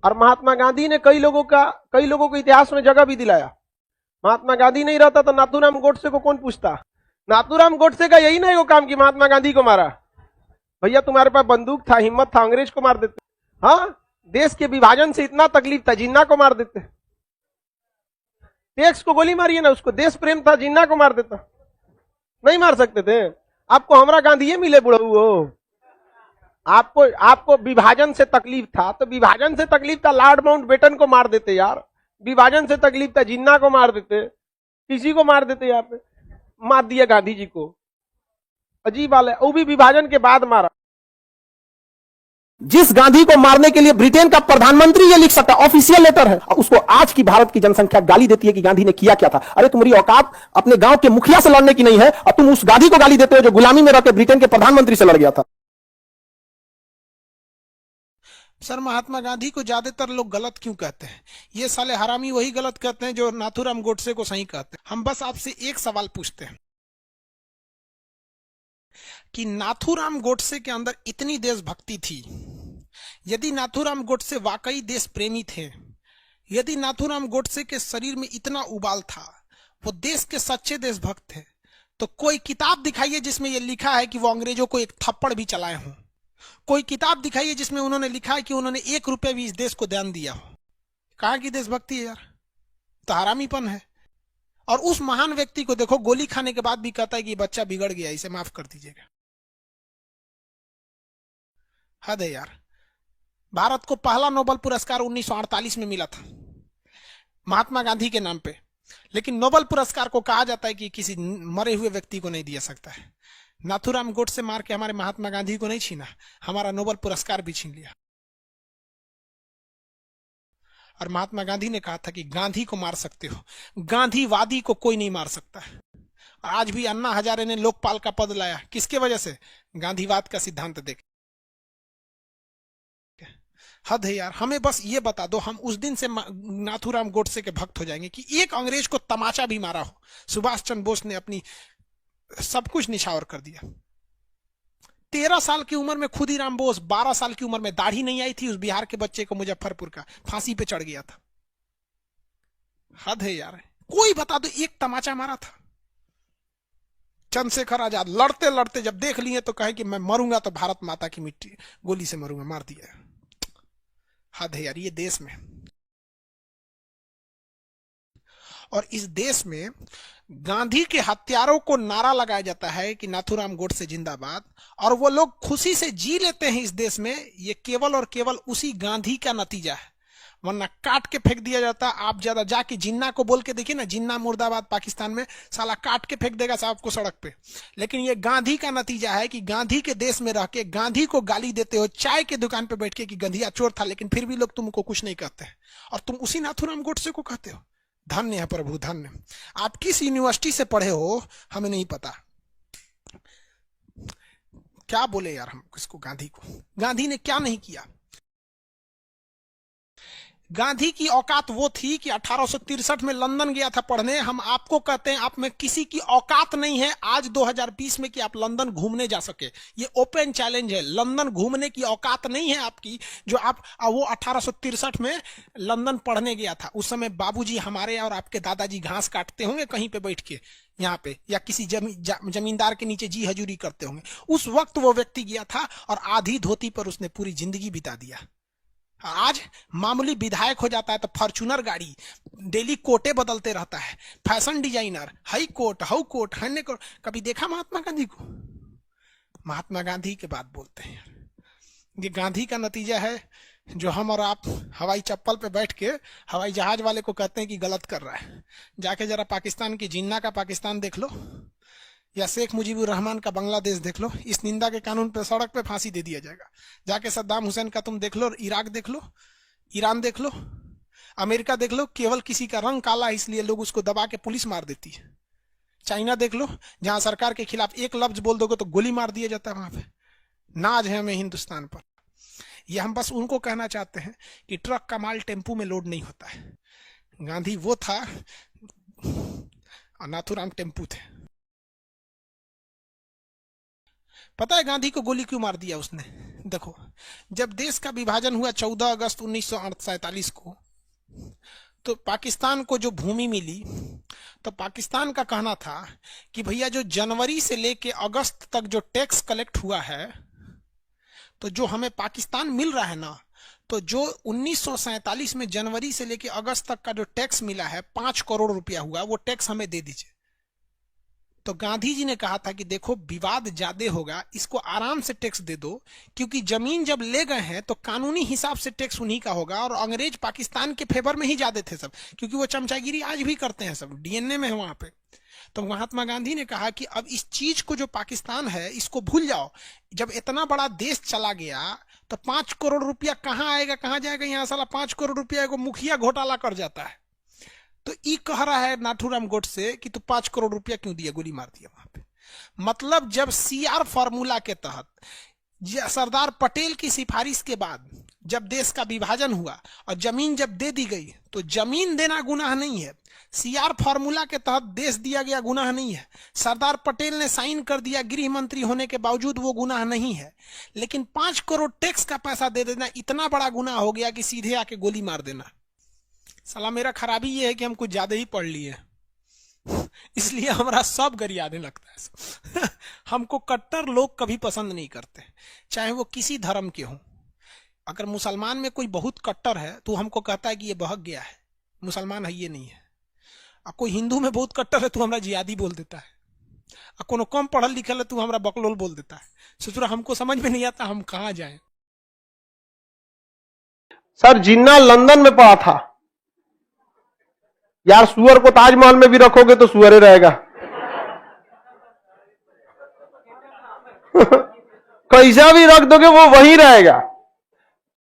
और महात्मा गांधी ने कई लोगों को इतिहास में जगह भी दिलाया। महात्मा गांधी नहीं रहता तो नाथूराम गोडसे को कौन पूछता। नाथूराम गोडसे का यही नहीं वो काम कि महात्मा गांधी को मारा। भैया तुम्हारे पास बंदूक था, हिम्मत था, अंग्रेज को मार देते। हाँ, देश के विभाजन से इतना तकलीफ था, जिन्ना को मार देते। टैक्स को गोली मारिए ना, उसको देश प्रेम था, जिन्ना को मार देता। नहीं मार सकते थे। आपको हमारा गांधी मिले बुढ़ऊ हो। आपको विभाजन से तकलीफ था तो विभाजन से तकलीफ था, लॉर्ड माउंटबेटन को मार देते यार। विभाजन से तकलीफ था, जिन्ना को मार देते, किसी को मार देते। यहाँ पे मार दिया गांधी जी को, अजीब हाल है। वो भी विभाजन के बाद मारा। जिस गांधी को मारने के लिए ब्रिटेन का प्रधानमंत्री ये लिख सकता, ऑफिशियल लेटर है, और उसको आज की भारत की जनसंख्या गाली देती है कि गांधी ने किया क्या था। अरे तुम्हारी औकात अपने गांव के मुखिया से लड़ने की नहीं है, और तुम उस गांधी को गाली देते हो जो गुलामी में रहकर ब्रिटेन के प्रधानमंत्री से लड़ गया था। सर, महात्मा गांधी को ज्यादातर लोग गलत क्यों कहते हैं? ये साले हरामी वही गलत कहते हैं जो नाथूराम गोडसे को सही कहते हैं। हम बस आपसे एक सवाल पूछते हैं कि नाथूराम गोडसे के अंदर इतनी देशभक्ति थी, यदि नाथूराम गोडसे वाकई देश प्रेमी थे, यदि नाथूराम गोडसे के शरीर में इतना उबाल था, वो देश के सच्चे देशभक्त थे, तो कोई किताब दिखाइए जिसमें यह लिखा है कि वो अंग्रेजों को एक थप्पड़ भी चलाए हों। कोई किताब दिखाइए जिसमें उन्होंने लिखा है कि उन्होंने 1 रुपए भी इस देश को दान दिया हो। कहां की देशभक्ति है यार? तो हरामीपन है। और उस महान व्यक्ति को देखो, गोली खाने के बाद भी कहता है कि बच्चा बिगड़ गया, इसे माफ कर दीजिएगा। हद है यार। भारत को पहला नोबेल पुरस्कार 1948 में मिला था महात्मा गांधी के नाम पे, लेकिन नोबेल पुरस्कार को कहा जाता है कि किसी मरे हुए व्यक्ति को नहीं दिया सकता है। नाथूराम गोडसे मार के हमारे महात्मा गांधी को नहीं छीना, हमारा नोबेल पुरस्कार भी छीन लिया। और महात्मा गांधी ने कहा था कि गांधी को मार सकते हो, गांधीवादी को कोई नहीं मार सकता। आज भी अन्ना हजारे ने लोकपाल का पद लाया, किसके वजह से? गांधीवाद का सिद्धांत देख। हद है यार। हमें बस ये बता दो, हम उस दिन से नाथूराम गोडसे के भक्त हो जाएंगे कि एक अंग्रेज को तमाचा भी मारा हो। सुभाष चंद्र बोस ने अपनी सब कुछ निछावर कर दिया। 13 साल की उम्र में खुदीराम बोस, 12 साल की उम्र में, दाढ़ी नहीं आई थी उस बिहार के बच्चे को, मुजफ्फरपुर का, फांसी पे चढ़ गया था। हद है यार। कोई बता दो एक तमाचा मारा था। चंद्रशेखर आजाद लड़ते लड़ते जब देख लिए तो कहे कि मैं मरूंगा तो भारत माता की मिट्टी गोली से मरूंगा, मार दिया। हद है यार ये देश में। और इस देश में गांधी के हत्यारों को नारा लगाया जाता है कि नाथूराम गोडसे जिंदाबाद, और वो लोग खुशी से जी लेते हैं इस देश में। ये केवल और केवल उसी गांधी का नतीजा है, वरना काट के फेंक दिया जाता। आप ज्यादा जाके जिन्ना को बोल के देखिए ना, जिन्ना मुर्दाबाद पाकिस्तान में, साला काट के फेंक देगा साहब को सड़क पे। लेकिन ये गांधी का नतीजा है कि गांधी के देश में रह के गांधी को गाली देते हो, चाय के दुकान पे बैठ के कि गंधिया चोर था, लेकिन फिर भी लोग तुमको कुछ नहीं कहते हैं, और तुम उसी नाथूराम गोडसे को कहते हो। धन्य है प्रभु, धन्य। आप किस यूनिवर्सिटी से पढ़े हो हमें नहीं पता। क्या बोले यार हम किसको, गांधी को? गांधी ने क्या नहीं किया? गांधी की औकात वो थी कि 1863 में लंदन गया था पढ़ने। हम आपको कहते हैं आप में किसी की औकात नहीं है आज 2020 में कि आप लंदन घूमने जा सके। ये ओपन चैलेंज है, लंदन घूमने की औकात नहीं है आपकी। जो आप वो 1863 में लंदन पढ़ने गया था, उस समय बाबूजी हमारे और आपके दादाजी घास काटते होंगे कहीं पे बैठ के यहाँ पे, या किसी जमींदार के नीचे जी हजूरी करते होंगे। उस वक्त वो व्यक्ति गया था और आधी धोती पर उसने पूरी जिंदगी बिता दिया। आज मामूली विधायक हो जाता है तो फॉर्च्यूनर गाड़ी, डेली कोटे बदलते रहता है, फैशन डिजाइनर, हाई कोट, हाउ कोट, हन्ने कोट। कभी देखा महात्मा गांधी को? महात्मा गांधी के बात बोलते हैं। ये गांधी का नतीजा है जो हम और आप हवाई चप्पल पे बैठ के हवाई जहाज वाले को कहते हैं कि गलत कर रहा है। जाके जरा पाकिस्तान की जिन्ना का पाकिस्तान देख लो, या शेख मुजीबुर रहमान का बांग्लादेश देख लो। इस निंदा के कानून पे सड़क पे फांसी दे दिया जाएगा। जाके सद्दाम हुसैन का तुम देख लो, इराक देख लो, ईरान देख लो, अमेरिका देख लो, केवल किसी का रंग काला है इसलिए लोग उसको दबा के पुलिस मार देती है। चाइना देख लो, जहां सरकार के खिलाफ एक लफ्ज बोल दोगे तो गोली मार दिया जाता है। वहां पे नाज है हमें हिंदुस्तान पर। यह हम बस उनको कहना चाहते हैं कि ट्रक का माल टेम्पू में लोड नहीं होता है। गांधी वो था और नाथूराम टेम्पू थे। पता है गांधी को गोली क्यों मार दिया उसने? देखो, जब देश का विभाजन हुआ 14 अगस्त 1947 को, तो पाकिस्तान को जो भूमि मिली, तो पाकिस्तान का कहना था कि भैया जो जनवरी से लेके अगस्त तक जो टैक्स कलेक्ट हुआ है, तो जो हमें पाकिस्तान मिल रहा है ना, तो जो 1947 में जनवरी से लेके अगस्त तक का जो टैक्स मिला है 5 करोड़ रुपया हुआ, वो टैक्स हमें दे दीजिए। तो गांधी जी ने कहा था कि देखो विवाद ज्यादा होगा, इसको आराम से टैक्स दे दो, क्योंकि जमीन जब ले गए हैं तो कानूनी हिसाब से टैक्स उन्हीं का होगा। और अंग्रेज पाकिस्तान के फेवर में ही ज्यादा थे सब, क्योंकि वो चमचागिरी आज भी करते हैं, सब डीएनए में है वहां पे। तो महात्मा गांधी ने कहा कि अब इस चीज को जो पाकिस्तान है इसको भूल जाओ। जब इतना बड़ा देश चला गया तो 5 करोड़ रुपया कहाँ आएगा, कहाँ जाएगा? यहाँ साला 5 करोड़ रुपया को मुखिया घोटाला कर जाता है। तो ई कह रहा है नाथूराम गोडसे कि तू 5 करोड़ रुपया क्यों दिया, गोली मार दिया वहां पे। मतलब जब सीआर फॉर्मूला के तहत सरदार पटेल की सिफारिश के बाद जब देश का विभाजन हुआ और जमीन जब दे दी गई, तो जमीन देना गुनाह नहीं है, सीआर फॉर्मूला के तहत देश दिया गया गुनाह नहीं है। सरदार पटेल ने साइन कर दिया गृह मंत्री होने के बावजूद, वो गुनाह नहीं है। लेकिन 5 करोड़ टैक्स का पैसा दे देना इतना बड़ा गुनाह हो गया कि सीधे आके गोली मार देना। साला मेरा खराबी ये है कि हम कुछ ज्यादा ही पढ़ लिए, इसलिए हमारा सब गरियाने लगता है। हमको कट्टर लोग कभी पसंद नहीं करते, चाहे वो किसी धर्म के हों। अगर मुसलमान में कोई बहुत कट्टर है तो हमको कहता है कि ये बहक गया है, मुसलमान है ये नहीं है। और कोई हिंदू में बहुत कट्टर है तो हमरा जिहादी बोल देता है। और कोनो कम पढ़ल लिखल है तो हमरा बकलोल बोल देता है। सोचो हमको समझ में नहीं आता हम कहाँ जाएं। सर जिन्ना लंदन में पढ़ा था यार, सुअर को ताजमहल में भी रखोगे तो सुअर रहेगा। कैसा भी रख दोगे वो वही रहेगा।